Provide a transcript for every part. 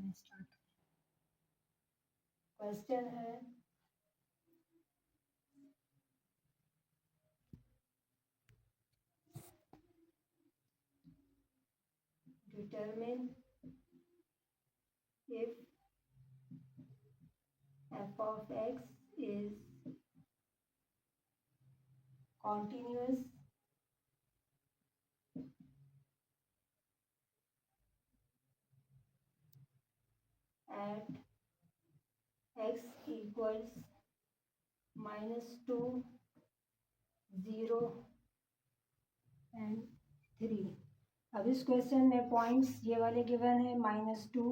चलिए start. Question है determine if f of x is continuous at x equals -2, 0 and 3। अब इस question में पॉइंट्स ये वाले गिवन है -2,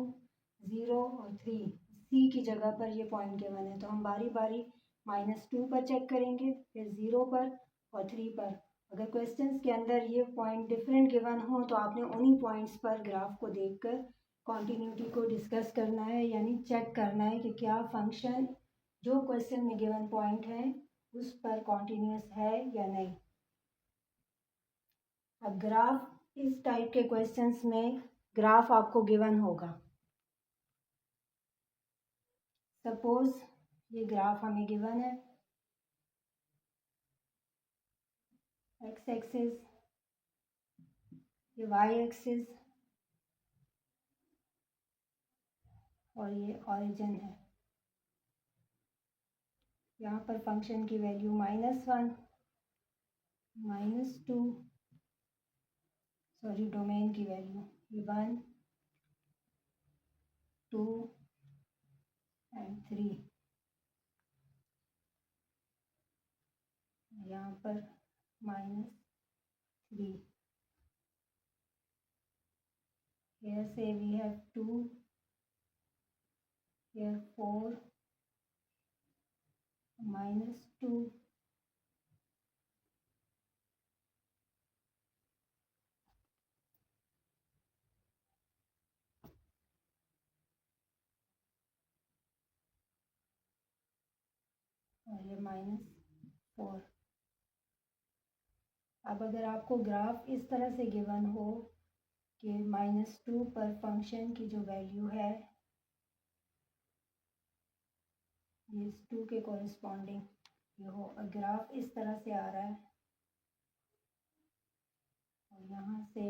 0 और 3। सी की जगह पर ये पॉइंट गिवन है, तो हम बारी बारी -2 पर चेक करेंगे, फिर 0 पर और 3 पर। अगर क्वेश्चंस के अंदर ये पॉइंट डिफरेंट गिवन हो तो आपने उन्हीं पॉइंट्स पर ग्राफ को देखकर कॉन्टिन्यूटी को डिस्कस करना है, यानी चेक करना है कि क्या फंक्शन जो क्वेश्चन में गिवन पॉइंट है उस पर कॉन्टिन्यूस है या नहीं। अब ग्राफ, इस टाइप के क्वेश्चंस में ग्राफ आपको गिवन होगा। सपोज ये ग्राफ हमें गिवन है, एक्स एक्सिस, ये वाई एक्सिस और ये ओरिजिन है। यहाँ पर फंक्शन की वैल्यू -1, -2, सॉरी डोमेन की वैल्यू ये 1, 2 एंड 3। यहाँ पर -3। here say we have 2, here 4, -2, और ये -4। अब अगर आपको ग्राफ इस तरह से गिवन हो कि -2 पर फंक्शन की जो वैल्यू है ये इस 2 के कॉरेस्पॉन्डिंग ये हो, और ग्राफ इस तरह से आ रहा है और यहाँ से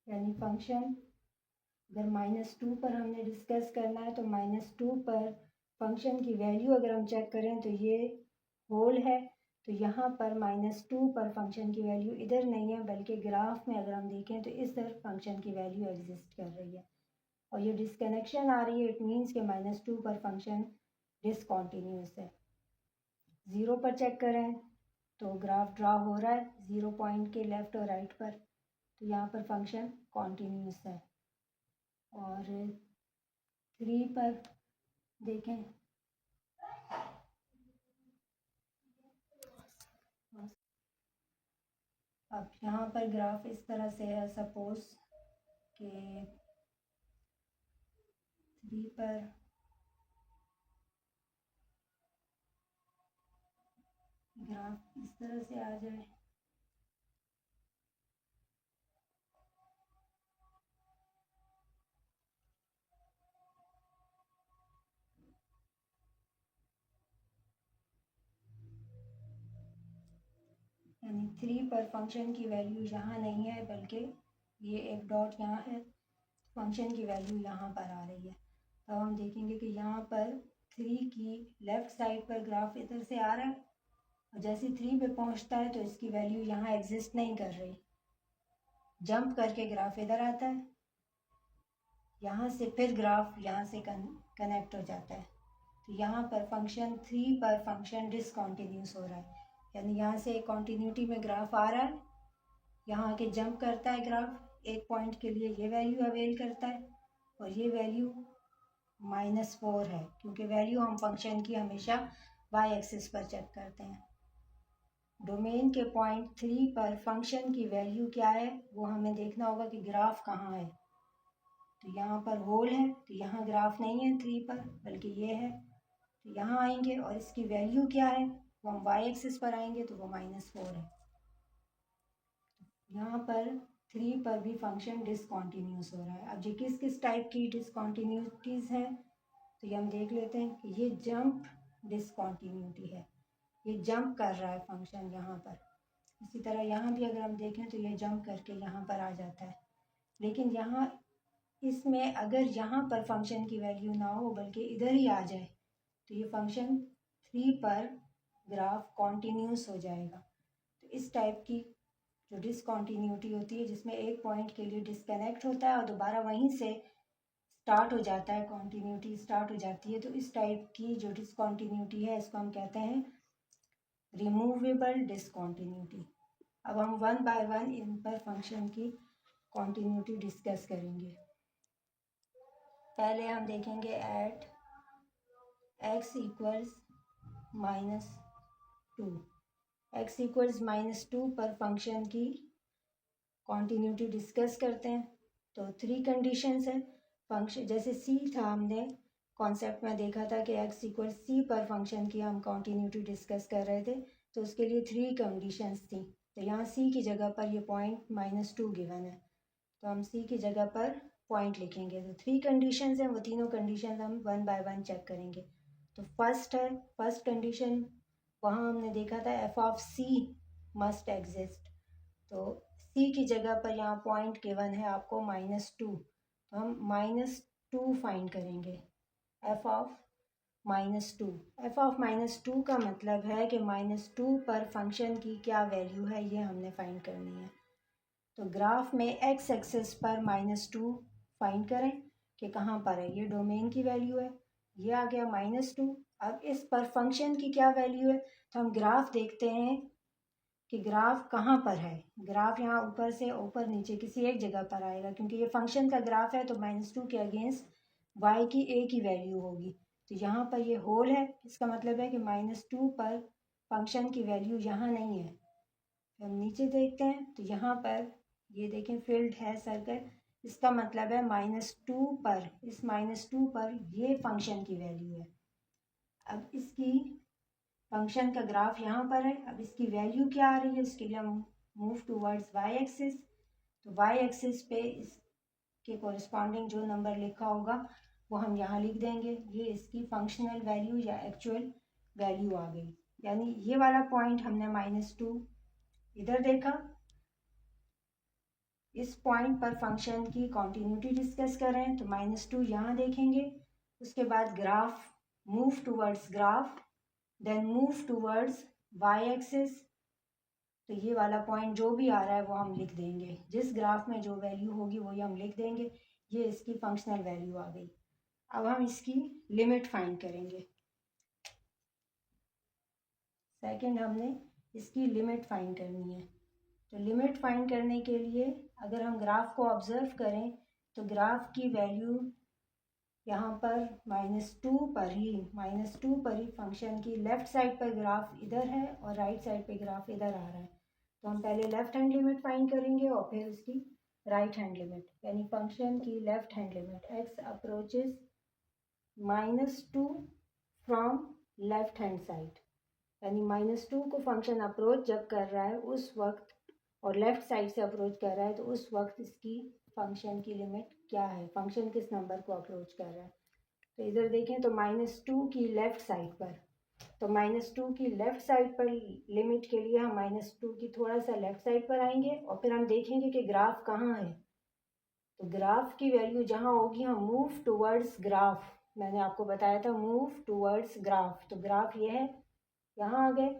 यानी फंक्शन अगर -2 पर हमने डिस्कस करना है तो -2 पर फंक्शन की वैल्यू अगर हम चेक करें तो ये होल है, तो यहाँ पर -2 पर फंक्शन की वैल्यू इधर नहीं है, बल्कि ग्राफ में अगर हम देखें तो इस तरफ फंक्शन की वैल्यू एग्जिस्ट कर रही है और ये डिसकनेक्शन आ रही है। इट मीन्स के -2 पर फंक्शन डिसकॉन्टीन्यूस है। 0 पर चेक करें तो ग्राफ ड्रा हो रहा है 0 पॉइंट के लेफ्ट और राइट पर, तो यहाँ पर फंक्शन कॉन्टीन्यूस है। और 3 पर देखें अब यहाँ पर ग्राफ इस तरह से है, सपोज कि 3 पर ग्राफ इस तरह से आ जाए, यानी 3 पर फंक्शन की वैल्यू यहाँ नहीं है, बल्कि ये एक डॉट यहाँ है, फंक्शन की वैल्यू यहाँ पर आ रही है। तो हम देखेंगे कि यहाँ पर 3 की लेफ़्ट साइड पर ग्राफ इधर से आ रहा है और जैसे 3 पे पहुँचता है तो इसकी वैल्यू यहाँ एग्जिस्ट नहीं कर रही, जंप करके ग्राफ इधर आता है, यहाँ से फिर ग्राफ यहाँ से कनेक्ट हो जाता है। तो यहाँ पर फंक्शन 3 पर फंक्शन डिसकॉन्टीन्यूस हो रहा है, यानी यहाँ से कॉन्टीन्यूटी में ग्राफ आ रहा है, यहाँ आके जंप करता है ग्राफ, एक पॉइंट के लिए ये वैल्यू अवेल करता है और ये वैल्यू -4 है, क्योंकि वैल्यू हम फंक्शन की हमेशा y एक्सिस पर चेक करते हैं। डोमेन के पॉइंट 3 पर फंक्शन की वैल्यू क्या है वो हमें देखना होगा कि ग्राफ कहाँ है। तो यहाँ पर होल है, तो यहाँ ग्राफ नहीं है 3 पर, बल्कि ये है। तो यहाँ आएंगे और इसकी वैल्यू क्या है वो हम वाई एक्सिस पर आएंगे, तो वो -4 है। यहाँ पर 3 पर भी फंक्शन डिसकॉन्टीन्यूस हो रहा है। अब ये किस किस टाइप की डिसकॉन्टीन्यूटीज़ हैं, तो ये हम देख लेते हैं कि ये जंप डिसकॉन्टीन्यूटी है, ये जंप कर रहा है फंक्शन यहाँ पर। इसी तरह यहाँ भी अगर हम देखें तो ये जंप करके यहाँ पर आ जाता है। लेकिन यहाँ इसमें अगर यहाँ पर फंक्शन की वैल्यू ना हो बल्कि इधर ही आ जाए तो ये फंक्शन 3 पर ग्राफ कॉन्टीन्यूस हो जाएगा। तो इस टाइप की जो डिसकॉन्टीन्यूटी होती है जिसमें एक पॉइंट के लिए डिस्कनेक्ट होता है और दोबारा वहीं से स्टार्ट हो जाता है, कॉन्टीन्यूटी स्टार्ट हो जाती है, तो इस टाइप की जो डिसकॉन्टीन्यूटी है इसको हम कहते हैं रिमूवेबल डिसकॉन्टीन्यूटी। अब हम वन बाय वन इन पर फंक्शन की कॉन्टीन्यूटी डिस्कस करेंगे। पहले हम देखेंगे at x equals -2, x equals -2 पर फंक्शन की कॉन्टीन्यूटी डिस्कस करते हैं। तो 3 कंडीशंस हैं। फंक्शन जैसे c था, हमने कॉन्सेप्ट में देखा था कि x इक्वल c पर फंक्शन की हम कॉन्टीन्यूटी डिस्कस कर रहे थे, तो उसके लिए 3 कंडीशंस थी। तो यहाँ c की जगह पर ये पॉइंट -2 गिवन है, तो हम c की जगह पर पॉइंट लिखेंगे। तो 3 कंडीशंस हैं, वो तीनों कंडीशन हम वन बाय वन चेक करेंगे। तो फर्स्ट कंडीशन वहाँ हमने देखा था F of c must exist. तो c की जगह पर यहाँ पॉइंट गिवन है आपको -2, तो हम -2 फाइंड करेंगे एफ ऑफ -2। एफ ऑफ -2 का मतलब है कि -2 पर फंक्शन की क्या वैल्यू है ये हमने फाइंड करनी है। तो ग्राफ में x एक्सिस पर -2 फाइंड करें कि कहाँ पर है, ये डोमेन की वैल्यू है, ये आ गया -2। अब इस पर फंक्शन की क्या वैल्यू है, तो हम ग्राफ देखते हैं कि ग्राफ कहाँ पर है। ग्राफ यहाँ ऊपर से ऊपर नीचे किसी एक जगह पर आएगा, क्योंकि ये फंक्शन का ग्राफ है तो -2 के अगेंस्ट y की एक ही वैल्यू होगी। तो यहाँ पर ये होल है, इसका मतलब है कि -2 पर फंक्शन की वैल्यू यहाँ नहीं है। हम नीचे देखते हैं तो यहाँ पर ये देखें फील्ड है सर्कल, इसका मतलब है -2 पर, इस -2 पर ये फंक्शन की वैल्यू है। अब इसकी फंक्शन का ग्राफ यहाँ पर है, अब इसकी वैल्यू क्या आ रही है उसके लिए हम मूव टूवर्ड्स वाई एक्सिस। तो वाई एक्सिस पे इसके कोरिस्पॉन्डिंग जो नंबर लिखा होगा वो हम यहाँ लिख देंगे। ये इसकी फंक्शनल वैल्यू या एक्चुअल वैल्यू आ गई। यानी ये वाला पॉइंट हमने -2 इधर देखा, इस पॉइंट पर फंक्शन की कॉन्टीन्यूटी डिस्कस कर रहे हैं तो -2 यहाँ देखेंगे। उसके बाद graph move towards graph, then move towards y axis. तो ये वाला पॉइंट जो भी आ रहा है वो हम लिख देंगे, जिस ग्राफ में जो वैल्यू होगी वही हम लिख देंगे। ये इसकी फंक्शनल वैल्यू आ गई। अब हम इसकी लिमिट फाइंड करेंगे। सेकंड हमने इसकी लिमिट फाइंड करनी है। तो लिमिट फाइंड करने के लिए अगर हम ग्राफ को ऑब्जर्व करें तो ग्राफ की वैल्यू यहाँ पर -2 पर ही फंक्शन की लेफ़्ट साइड पर ग्राफ इधर है और राइट साइड पे ग्राफ इधर आ रहा है। तो हम पहले लेफ़्ट हैंड लिमिट फाइंड करेंगे और फिर उसकी राइट हैंड लिमिट, यानी फंक्शन की left hand limit x approaches -2 from left hand side, यानी -2 को फंक्शन अप्रोच जब कर रहा है उस वक्त और लेफ़्ट साइड से अप्रोच कर रहा है तो उस वक्त इसकी फंक्शन की लिमिट क्या है, फंक्शन किस नंबर को अप्रोच कर रहा है। तो इधर देखें तो -2 की लेफ़्ट साइड पर, तो -2 की लेफ़्ट साइड पर लिमिट के लिए हम -2 की थोड़ा सा लेफ़्ट साइड पर आएंगे और फिर हम देखेंगे कि ग्राफ कहाँ है। तो ग्राफ की वैल्यू जहाँ होगी हम मूव टूवर्ड्स ग्राफ, मैंने आपको बताया था मूव टूवर्ड्स ग्राफ, तो ग्राफ ये है, यहाँ आ गए।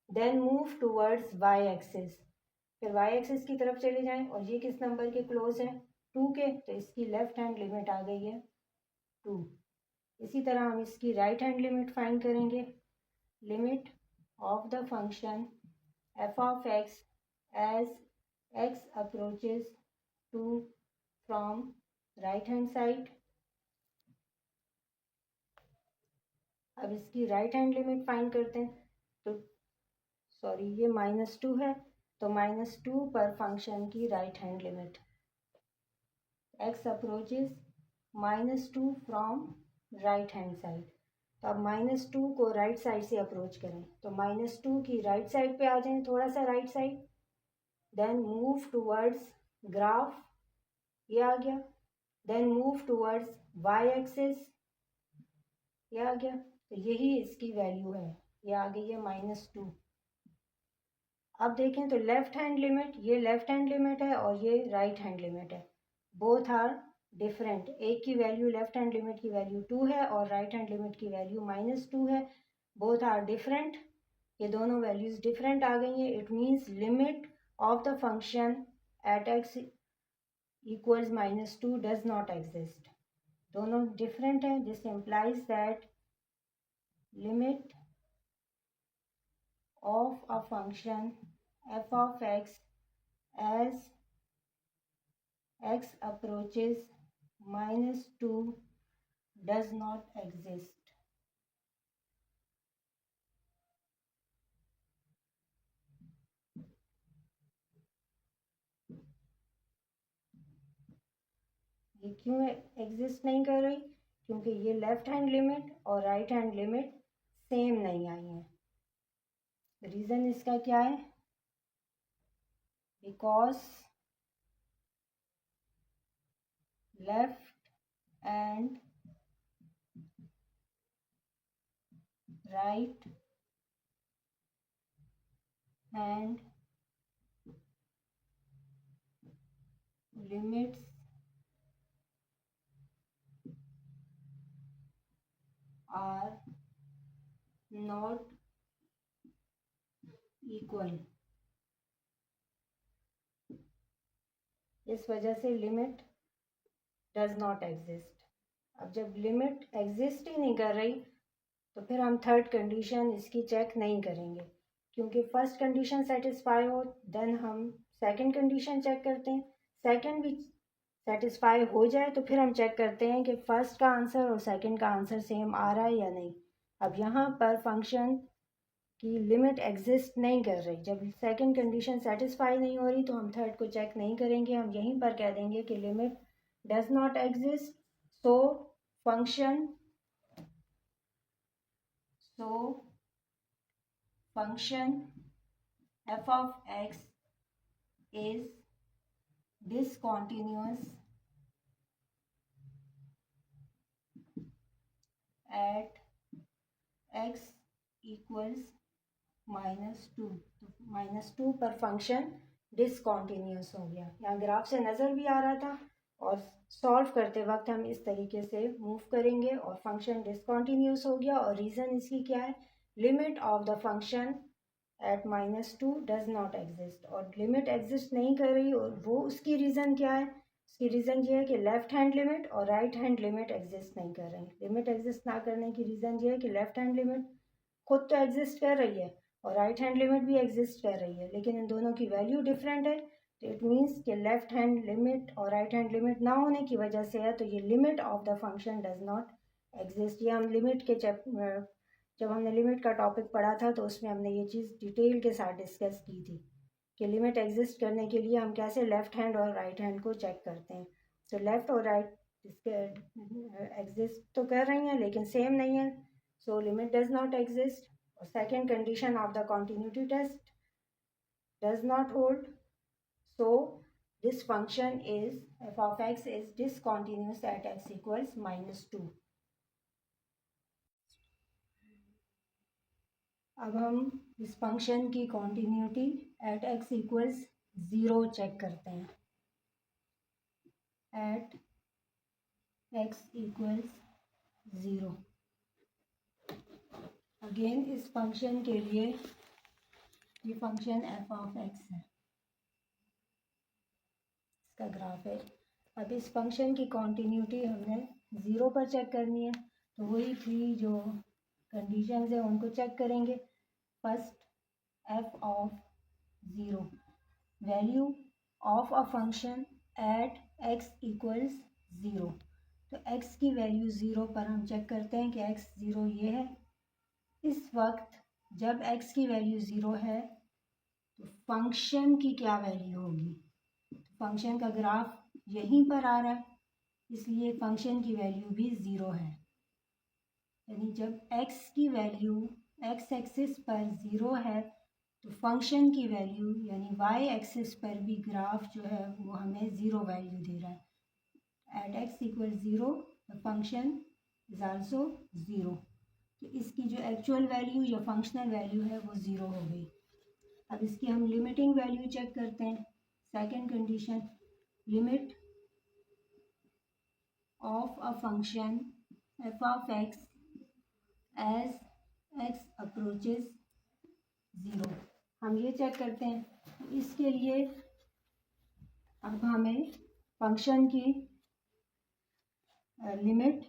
Then move towards y axis, फिर वाई एक्सिस की तरफ चले जाएं और ये किस नंबर के क्लोज है, 2 के, तो इसकी लेफ़्ट हैंड लिमिट आ गई है 2। इसी तरह हम इसकी राइट हैंड लिमिट फाइंड करेंगे। Limit of the function f of x as x approaches 2 from right hand side. अब इसकी राइट हैंड लिमिट फाइंड करते हैं। तो सॉरी ये -2 है, तो -2 पर फंक्शन की right hand limit, x approaches -2 from right hand side. तो अब -2 को राइट साइड से अप्रोच करें, तो -2 की राइट साइड पे आ जाएं, थोड़ा सा right side, then move towards graph, ये आ गया, then move towards y axis, ये आ गया। तो यही इसकी वैल्यू है, ये आ गई है -2। अब देखें तो लेफ्ट हैंड लिमिट, ये लेफ्ट हैंड लिमिट है और ये राइट हैंड लिमिट है, बोथ आर डिफरेंट। एक की वैल्यू लेफ्ट हैंड लिमिट की वैल्यू 2 है और राइट हैंड लिमिट की वैल्यू -2 है, बोथ आर डिफरेंट, ये दोनों वैल्यूज डिफरेंट आ गई हैं। It means limit of the function at x equals -2 does not exist, दोनों डिफरेंट हैं। This implies that limit of a function f of x as x approaches -2 does not exist। ये क्यों exist नहीं कर रही? क्योंकि ये लेफ्ट हैंड लिमिट और राइट हैंड लिमिट सेम नहीं आई है। रीज़न इसका क्या है? Because left and right hand limits are not equal, इस वजह से लिमिट डज नॉट एग्जिस्ट। अब जब लिमिट एग्जिस्ट ही नहीं कर रही तो फिर हम थर्ड कंडीशन इसकी चेक नहीं करेंगे, क्योंकि फर्स्ट कंडीशन सेटिस्फाई हो देन हम सेकंड कंडीशन चेक करते हैं। सेकंड भी सेटिस्फाई हो जाए तो फिर हम चेक करते हैं कि फर्स्ट का आंसर और सेकंड का आंसर सेम आ रहा है या नहीं। अब यहाँ पर फंक्शन की लिमिट एग्जिस्ट नहीं कर रही, जब सेकंड कंडीशन सेटिस्फाई नहीं हो रही तो हम थर्ड को चेक नहीं करेंगे, हम यहीं पर कह देंगे कि limit does not exist, so function f of x is discontinuous at x equals -2। तो -2 पर फंक्शन डिसकॉन्टीन्यूस हो गया। यहाँ ग्राफ से नज़र भी आ रहा था और सॉल्व करते वक्त हम इस तरीके से मूव करेंगे और फंक्शन डिसकॉन्टीन्यूस हो गया। और रीज़न इसकी क्या है? Limit of the function at -2 does not exist, और लिमिट एग्जिस्ट नहीं कर रही, और वो उसकी रीज़न क्या है? उसकी रीज़न ये है कि लेफ़्ट हैंड लिमिट और राइट हैंड लिमिट एग्जिस्ट नहीं कर रही। लिमिट एग्जिस्ट ना करने की रीज़न ये है कि लेफ़्ट हैंड लिमिट खुद तो एग्जिस्ट कर रही है और राइट हैंड लिमिट भी एग्जिस्ट कर रही है, लेकिन इन दोनों की वैल्यू डिफरेंट है। तो इट मीन्स कि लेफ्ट हैंड लिमिट और राइट हैंड लिमिट ना होने की वजह से है, तो ये limit of the function does not exist. ये हम लिमिट के जब हमने लिमिट का टॉपिक पढ़ा था तो उसमें हमने ये चीज़ डिटेल के साथ डिस्कस की थी कि लिमिट एग्जिस्ट करने के लिए हम कैसे लेफ़्ट हैंड और राइट हैंड को चेक करते हैं। तो लेफ़्ट और राइट एग्जिस्ट तो कर रही हैं लेकिन सेम नहीं है, so limit does not exist. और second condition of the continuity test does not hold, so this function is f of x is discontinuous at x equals -2। अब हम इस फंक्शन की continuity at x equals 0 check करते हैं। At x equals 0, again इस function के लिए ये फंक्शन f of x है, इसका ग्राफ है। अब इस फंक्शन की कॉन्टिन्यूटी हमने 0 पर चेक करनी है, तो वही 3 जो कंडीशंस है उनको चेक करेंगे। First f of 0, value of a function at x equals 0, तो x की वैल्यू 0 पर हम चेक करते हैं कि x 0 ये है। इस वक्त जब x की वैल्यू 0 है तो फंक्शन की क्या वैल्यू होगी? फंक्शन का ग्राफ यहीं पर आ रहा है, इसलिए फंक्शन की वैल्यू भी 0 है। यानी जब x की वैल्यू x एक्सिस पर 0 है तो फंक्शन की वैल्यू यानी y एक्सिस पर भी ग्राफ जो है वो हमें 0 वैल्यू दे रहा है। At x equal 0 the function is also 0। तो इसकी जो एक्चुअल वैल्यू या फंक्शनल वैल्यू है वो 0 हो गई। अब इसकी हम लिमिटिंग वैल्यू चेक करते हैं। Second condition, limit of a function f of x as x approaches 0। हम ये चेक करते हैं। इसके लिए अब हमें फंक्शन की limit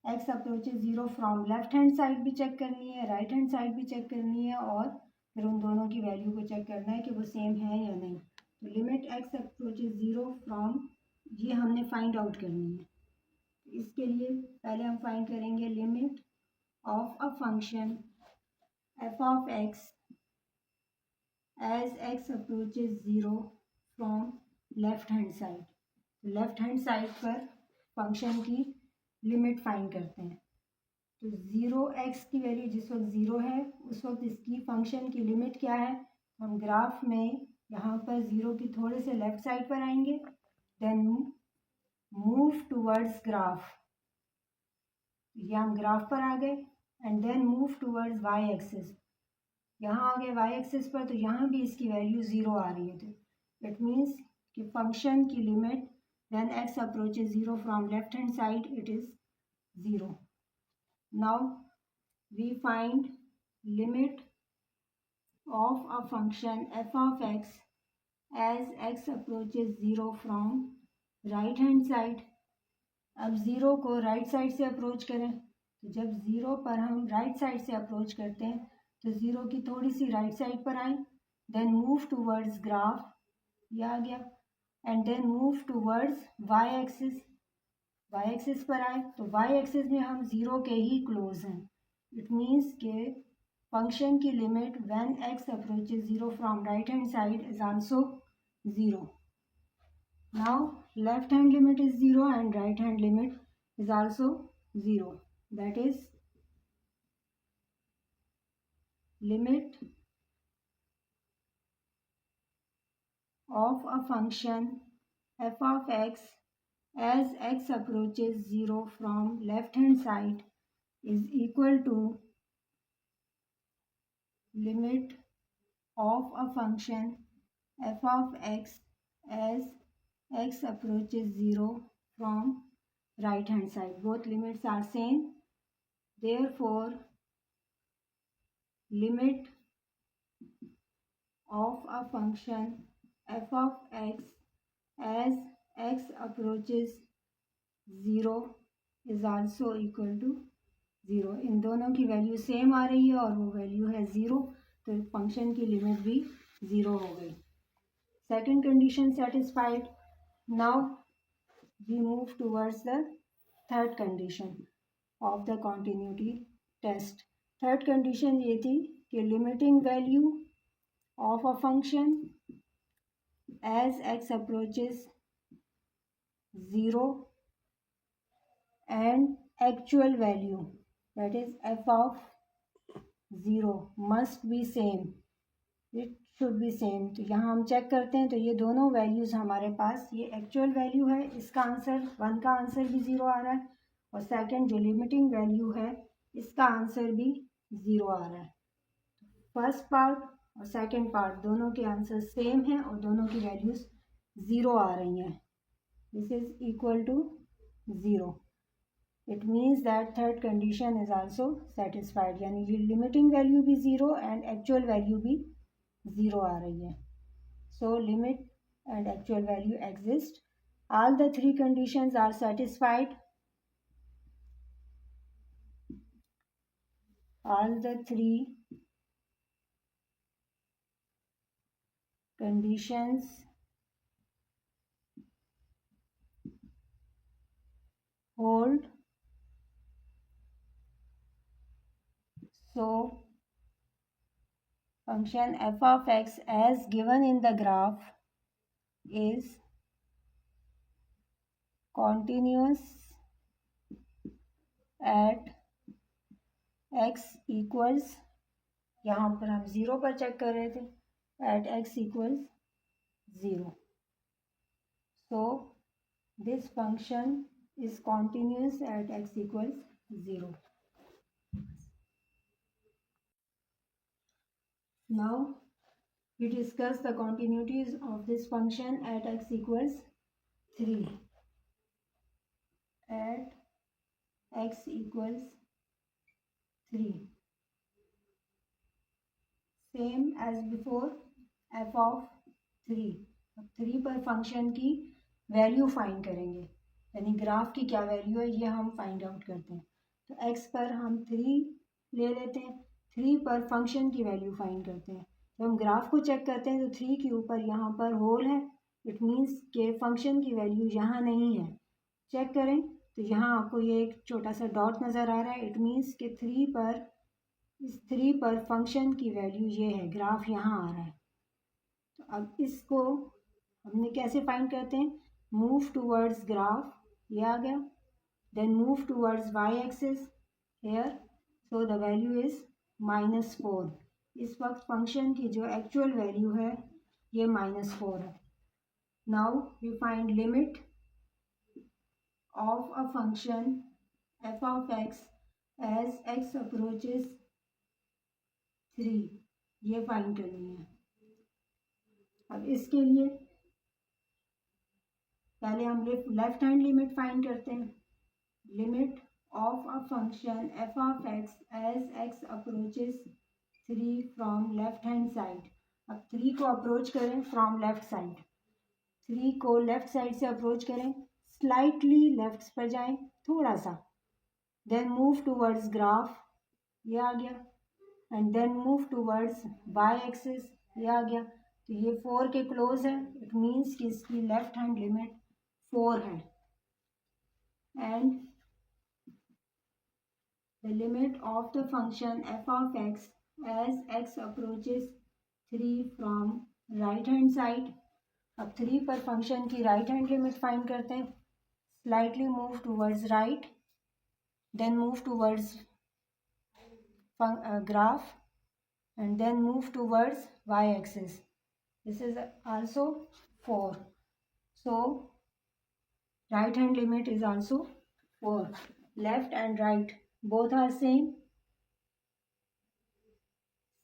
x approaches 0 from left hand side भी चेक करनी है, राइट हैंड साइड भी चेक करनी है, और फिर उन दोनों की वैल्यू को चेक करना है कि वो सेम है या नहीं। तो लिमिट x अप्रोचेज 0 फ्रॉम, ये हमने फाइंड आउट करनी है। इसके लिए पहले हम फाइंड करेंगे limit of a function f of x as x approaches 0 from left hand side. Left hand side पर फंक्शन की लिमिट फाइंड करते हैं। तो 0x की वैल्यू जिस वक्त 0 है उस वक्त इसकी फंक्शन की लिमिट क्या है? हम ग्राफ में यहाँ पर 0 की थोड़े से लेफ्ट साइड पर आएंगे, देन मूव टूवर्ड्स ग्राफ, ये हम ग्राफ पर आ गए, and then move towards y axis, यहाँ आ गए y एक्सिस पर, तो यहाँ भी इसकी वैल्यू 0 आ रही है। तो इट मीन्स कि फंक्शन की limit when x approaches 0 from left hand side it is 0। Now we find limit of a function f of x as x approaches 0 from right hand side। अब 0 को right side से approach करें, तो जब 0 पर हम right side से approach करते हैं तो 0 की थोड़ी सी राइट साइड पर आए, देन मूव टूवर्ड्स ग्राफ, ये आ गया, and then move towards y axis, y axis पर आए, तो y एक्सिस में हम 0 के ही क्लोज हैं। इट मीन्स के फंक्शन की limit when x approaches 0 from right hand side is also 0। Now left hand limit is 0 and right hand limit is also 0। That is limit of a function f of x as x approaches 0 from left hand side is equal to limit of a function f of x as x approaches 0 from right hand side. Both limits are same, therefore limit of a function f of x as x approaches 0 is also equal to 0। इन दोनों की value same आ रही है और वो value है 0, तो function की limit भी 0 हो गई। Second condition satisfied. Now we move towards the third condition of the continuity test. Third condition ये थी कि limiting value of a function as x approaches 0 and actual value, that is f of 0 must be same, it should be same। तो यहाँ हम check करते हैं तो ये दोनों वैल्यूज़ हमारे पास, ये एक्चुअल वैल्यू है, इसका आंसर 1 का आंसर भी 0 आ रहा है, और सेकंड जो लिमिटिंग वैल्यू है इसका आंसर भी 0 आ रहा है। फर्स्ट पार्ट और सेकंड पार्ट दोनों के आंसर सेम हैं और दोनों की वैल्यूज़ 0 आ रही हैं। This is equal to 0। It means that third condition is also satisfied, यानी ये limiting value भी 0 and actual value भी 0 आ रही है। So limit and actual value exist. All the three conditions are satisfied. All the three conditions hold. So function f of x as given in the graph is continuous at x equals, यहाँ पर हम 0 पर check कर रहे थे, at x equals 0. So this function is continuous at x equals 0. Now we discuss the continuities of this function at x equals 3. At x equals 3. Same as before, f of 3. अब 3 पर function की value find करेंगे, यानी graph की क्या value है ये हम फाइंड आउट करते हैं. तो x पर हम 3 ले लेते हैं, 3 पर फंक्शन की वैल्यू फाइंड करते हैं. जब हम ग्राफ को चेक करते हैं तो 3 के ऊपर यहाँ पर होल है, इट मीन्स के फंक्शन की वैल्यू यहाँ नहीं है. चेक करें तो यहाँ आपको ये एक छोटा सा डॉट नज़र आ रहा है, इट मीन्स के 3 पर फंक्शन की वैल्यू ये है, ग्राफ यहाँ आ रहा है. तो अब इसको हमने कैसे फाइंड करते हैं, मूव टूवर्ड्स ग्राफ, ये आ गया, then move towards y axis here, so the value is -4. इस वक्त फंक्शन की जो एक्चुअल वैल्यू है ये -4 है. Now we find limit of a function f of x as x approaches 3, ये फाइंड करनी है. अब इसके लिए पहले हम लेफ्ट हैंड लिमिट फाइंड करते हैं. Limit of a function f of x as x approaches 3 from left hand side. अब 3 को अप्रोच करें फ्रॉम लेफ्ट साइड, 3 को लेफ्ट साइड से अप्रोच करें, स्लाइटली लेफ्ट पर जाएं थोड़ा सा, देन मूव टूवर्ड्स ग्राफ, ये आ गया, and then move towards y axis, ये आ गया. तो ये 4 के क्लोज है, इट मीन्स कि इसकी लेफ्ट हैंड लिमिट 4 है. And the limit of the function f of x as x approaches 3 from right hand side. अब 3 पर फंक्शन की राइट हैंड लिमिट फाइंड करते हैं. Slightly move towards right, then move towards graph, and then move towards y-axis. This is also 4. So right hand limit is also 4. Left and right both are same.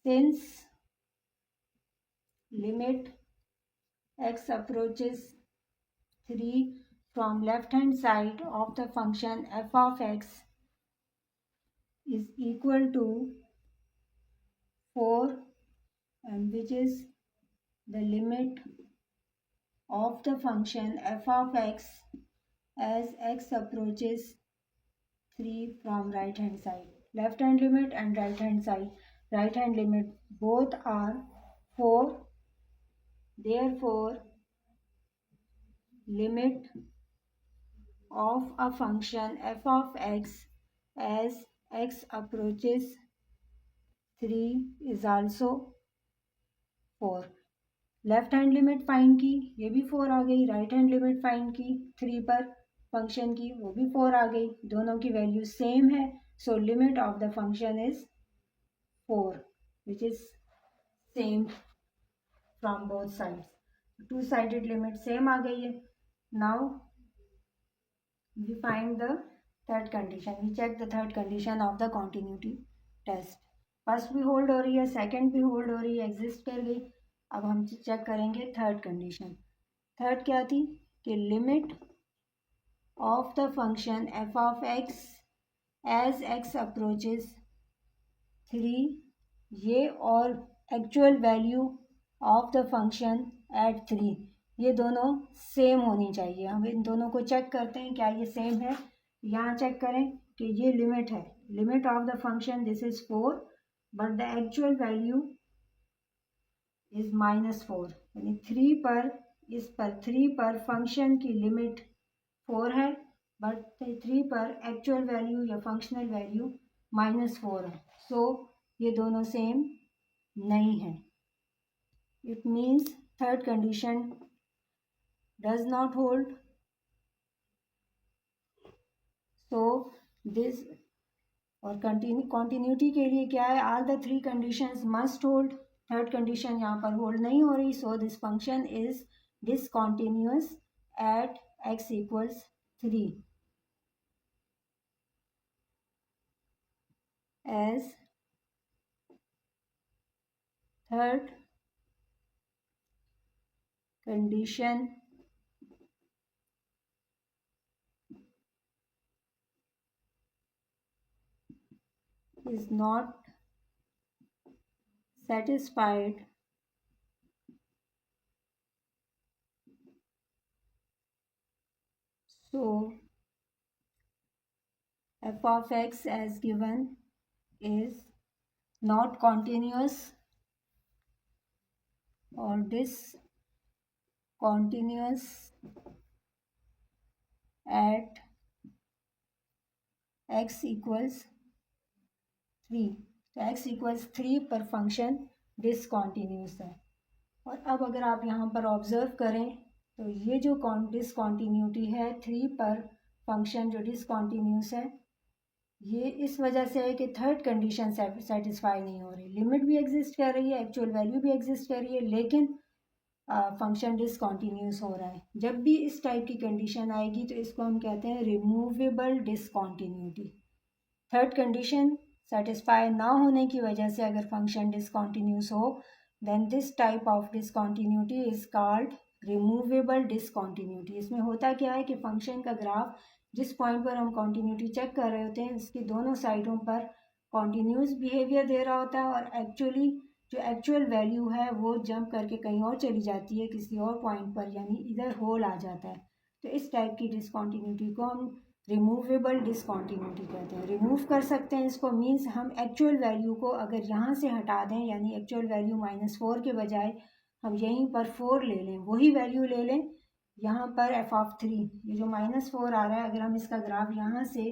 Since limit x approaches 3 from left hand side of the function f of x is equal to 4, and which is the limit of the function f of x as x approaches 3 from right hand side. Left hand limit and right hand side, right hand limit both are 4. Therefore limit of a function f of x as x approaches 3 is also 4. Left hand limit find की, ये भी 4 आ गई. Right hand limit find की 3 पर function की, वो भी 4 आ गई. दोनों की वैल्यू सेम है, so limit of the function is 4, which is same from both sides. Two sided limit same आ गई है. Now we find the third condition, we check the third condition of the continuity test. First भी hold हो रही है, second भी hold हो रही है, एग्जिस्ट कर गई. अब हम चेक करेंगे थर्ड कंडीशन. थर्ड क्या थी कि limit of the function f of x as x approaches 3, ये और actual value of the function at 3, ये दोनों सेम होनी चाहिए. हम इन दोनों को चेक करते हैं क्या ये सेम है. यहाँ चेक करें कि ये लिमिट है, limit of the function this is 4, but the actual value is -4, यानी 3 पर, इस पर 3 पर फंक्शन की लिमिट 4 है, बट 3 पर एक्चुअल वैल्यू या फंक्शनल वैल्यू -4 है. सो ये दोनों सेम नहीं है. It means third condition does not hold. So this और continuity के लिए क्या है, all the three conditions must hold. Third condition यहाँ पर होल्ड नहीं हो रही. सो this function is discontinuous at x equals 3 as third condition is not satisfied, so f of x as given is not continuous or discontinuous at x equals 3. तो x equals 3 पर function discontinuous है. और अब अगर आप यहाँ पर observe करें तो ये जो डिसकॉन्टीन्यूटी है 3 पर फंक्शन जो डिसकॉन्टीन्यूस है, ये इस वजह से है कि थर्ड कंडीशन सेटिस्फाई नहीं हो रही. लिमिट भी एग्जिस्ट कर रही है, एक्चुअल वैल्यू भी एग्जिस्ट कर रही है, लेकिन फंक्शन डिसकॉन्टीन्यूस हो रहा है. जब भी इस टाइप की कंडीशन आएगी तो इसको हम कहते हैं removable discontinuity. Third condition satisfy ना होने की वजह से अगर फंक्शन डिसकॉन्टीन्यूस हो, then this type of discontinuity is called removable discontinuity. इसमें होता क्या है कि फंक्शन का ग्राफ जिस पॉइंट पर हम कॉन्टीन्यूटी चेक कर रहे होते हैं इसकी दोनों साइडों पर कॉन्टीन्यूस बिहेवियर दे रहा होता है, और एक्चुअली जो एक्चुअल वैल्यू है वो जंप करके कहीं और चली जाती है किसी और पॉइंट पर, यानी इधर होल आ जाता है. तो इस टाइप की डिसकॉन्टीन्यूटी को हम रिमूवेबल डिसकॉन्टीन्यूटी कहते हैं. रिमूव कर सकते हैं इसको, मीन्स हम एक्चुअल वैल्यू को अगर यहाँ से हटा दें, यानी एक्चुअल वैल्यू -4 के बजाय हम यहीं पर 4 ले लें, वही वैल्यू ले लें यहाँ पर f of 3. ये जो -4 आ रहा है, अगर हम इसका ग्राफ यहाँ से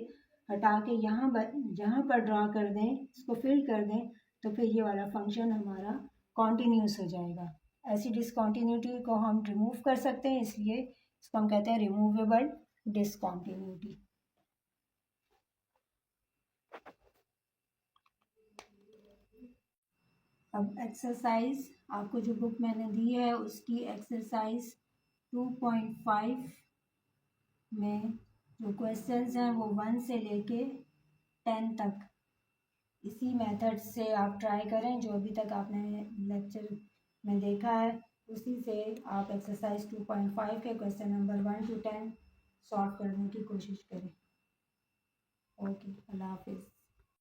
हटा के यहाँ पर ड्रा कर दें, इसको फिल कर दें, तो फिर ये वाला फंक्शन हमारा कॉन्टीन्यूस हो जाएगा. ऐसी डिसकॉन्टीन्यूटी को हम रिमूव कर सकते हैं, इसलिए इसको हम कहते हैं रिमूवेबल डिसकॉन्टीन्यूटी. अब एक्सरसाइज आपको जो बुक मैंने दी है उसकी एक्सरसाइज 2.5 में जो क्वेश्चंस हैं वो 1 से लेके 10 तक इसी मेथड से आप ट्राई करें. जो अभी तक आपने लेक्चर में देखा है उसी से आप एक्सरसाइज 2.5 के क्वेश्चन नंबर 1 to 10 सॉल्व करने की कोशिश करें. ओके, अल्लाह हाफिज़.